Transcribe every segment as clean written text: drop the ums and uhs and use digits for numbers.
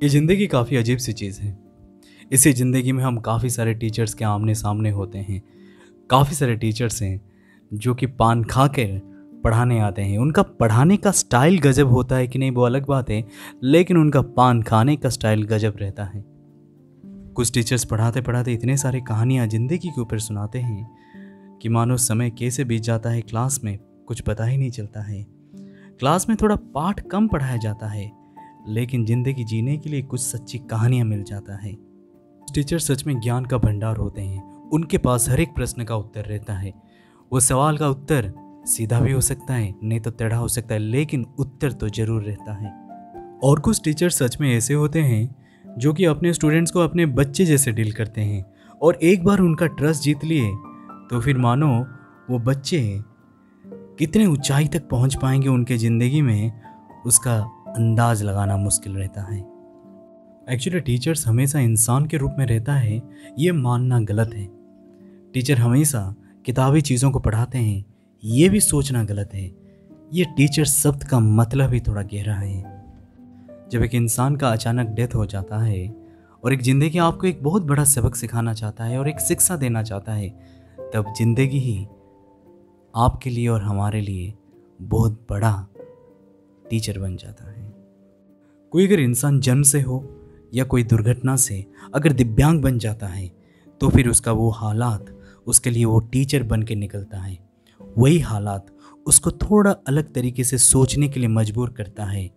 ये ज़िंदगी काफ़ी अजीब सी चीज़ है। इसी ज़िंदगी में हम काफ़ी सारे टीचर्स के आमने सामने होते हैं। काफ़ी सारे टीचर्स हैं जो कि पान खा कर पढ़ाने आते हैं। उनका पढ़ाने का स्टाइल गजब होता है कि नहीं वो अलग बात है, लेकिन उनका पान खाने का स्टाइल गजब रहता है। कुछ टीचर्स पढ़ाते पढ़ाते इतने सारे कहानियाँ ज़िंदगी के ऊपर सुनाते हैं कि मानो समय कैसे बीत जाता है क्लास में कुछ पता ही नहीं चलता है। क्लास में थोड़ा पाठ कम पढ़ाया जाता है, लेकिन ज़िंदगी जीने के लिए कुछ सच्ची कहानियाँ मिल जाता है। टीचर सच में ज्ञान का भंडार होते हैं। उनके पास हर एक प्रश्न का उत्तर रहता है। वो सवाल का उत्तर सीधा भी हो सकता है, नहीं तो टेढ़ा हो सकता है, लेकिन उत्तर तो जरूर रहता है। और कुछ टीचर सच में ऐसे होते हैं जो कि अपने स्टूडेंट्स को अपने बच्चे जैसे डील करते हैं, और एक बार उनका ट्रस्ट जीत लिए तो फिर मानो वो बच्चे कितने ऊंचाई तक पहुंच पाएंगे उनके ज़िंदगी में, उसका अंदाज लगाना मुश्किल रहता है। एक्चुअली टीचर्स हमेशा इंसान के रूप में रहता है, ये मानना गलत है। टीचर हमेशा किताबी चीज़ों को पढ़ाते हैं, ये भी सोचना गलत है। ये टीचर शब्द का मतलब ही थोड़ा गहरा है। जब एक इंसान का अचानक डेथ हो जाता है और एक ज़िंदगी आपको एक बहुत बड़ा सबक सिखाना चाहता है और एक शिक्षा देना चाहता है, तब ज़िंदगी ही आपके लिए और हमारे लिए बहुत बड़ा टीचर बन जाता है। कोई अगर इंसान जन्म से हो या कोई दुर्घटना से अगर दिव्यांग बन जाता है, तो फिर उसका वो हालात उसके लिए वो टीचर बन के निकलता है। वही हालात उसको थोड़ा अलग तरीके से सोचने के लिए मजबूर करता है।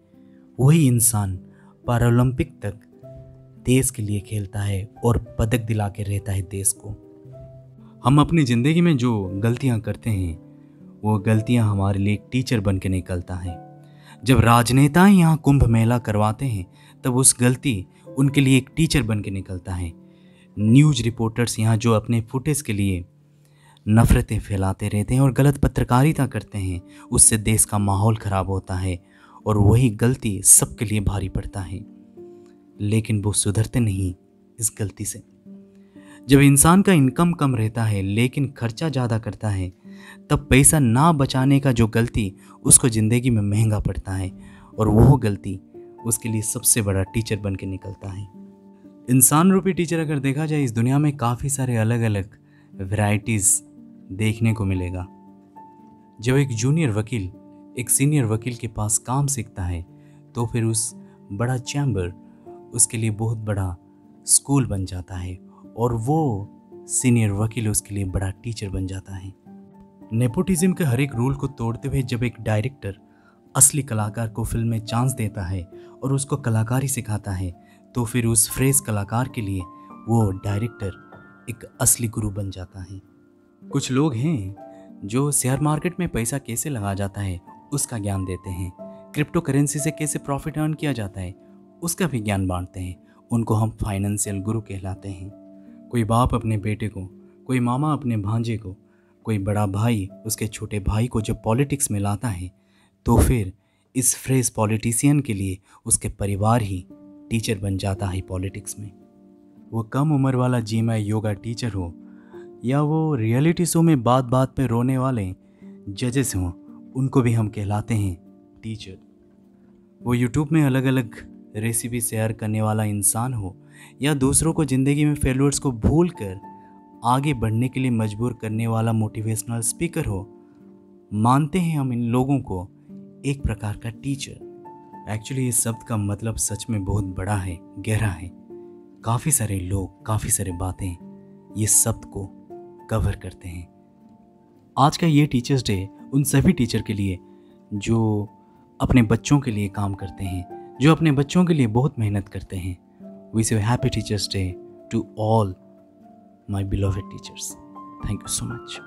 वही इंसान पैरालंपिक तक देश के लिए खेलता है और पदक दिला के रहता है देश को। हम अपनी ज़िंदगी में जो गलतियाँ करते हैं, वो गलतियाँ हमारे लिए एक टीचर बन के निकलता है। जब राजनेता यहाँ कुंभ मेला करवाते हैं, तब उस गलती उनके लिए एक टीचर बन के निकलता है। न्यूज़ रिपोर्टर्स यहाँ जो अपने फुटेज के लिए नफ़रतें फैलाते रहते हैं और गलत पत्रकारिता करते हैं, उससे देश का माहौल ख़राब होता है और वही गलती सबके लिए भारी पड़ता है, लेकिन वो सुधरते नहीं इस गलती से। जब इंसान का इनकम कम रहता है लेकिन खर्चा ज़्यादा करता है, तब पैसा ना बचाने का जो गलती उसको ज़िंदगी में महंगा पड़ता है, और वो गलती उसके लिए सबसे बड़ा टीचर बन के निकलता है। इंसान रूपी टीचर अगर देखा जाए, इस दुनिया में काफ़ी सारे अलग अलग वैरायटीज़ देखने को मिलेगा। जब एक जूनियर वकील एक सीनियर वकील के पास काम सीखता है, तो फिर उस बड़ा चैम्बर उसके लिए बहुत बड़ा स्कूल बन जाता है, और वो सीनियर वकील उसके लिए बड़ा टीचर बन जाता है। नेपोटिज्म के हर एक रूल को तोड़ते हुए जब एक डायरेक्टर असली कलाकार को फिल्म में चांस देता है और उसको कलाकारी सिखाता है, तो फिर उस फ्रेश कलाकार के लिए वो डायरेक्टर एक असली गुरु बन जाता है। कुछ लोग हैं जो शेयर मार्केट में पैसा कैसे लगा जाता है उसका ज्ञान देते हैं, क्रिप्टो करेंसी से कैसे प्रॉफिट अर्न किया जाता है उसका भी ज्ञान बांटते हैं। उनको हम फाइनेंशियल गुरु कहलाते हैं। कोई बाप अपने बेटे को, कोई मामा अपने भांजे को, कोई बड़ा भाई उसके छोटे भाई को जब पॉलिटिक्स में लाता है, तो फिर इस फ्रेश पॉलिटिशियन के लिए उसके परिवार ही टीचर बन जाता है पॉलिटिक्स में। वो कम उम्र वाला जिम या योगा टीचर हो, या वो रियलिटी शो में बात बात पे रोने वाले जजेस हों, उनको भी हम कहलाते हैं टीचर। वो यूट्यूब में अलग अलग रेसिपी शेयर करने वाला इंसान हो, या दूसरों को ज़िंदगी में फेलियर्स को भूल कर आगे बढ़ने के लिए मजबूर करने वाला मोटिवेशनल स्पीकर हो, मानते हैं हम इन लोगों को एक प्रकार का टीचर। एक्चुअली इस शब्द का मतलब सच में बहुत बड़ा है, गहरा है। काफ़ी सारे लोग, काफ़ी सारे बातें ये शब्द को कवर करते हैं। आज का ये टीचर्स डे उन सभी टीचर के लिए जो अपने बच्चों के लिए काम करते हैं, जो अपने बच्चों के लिए बहुत मेहनत करते हैं। Wish you happy teachers day to all my beloved teachers. Thank you so much.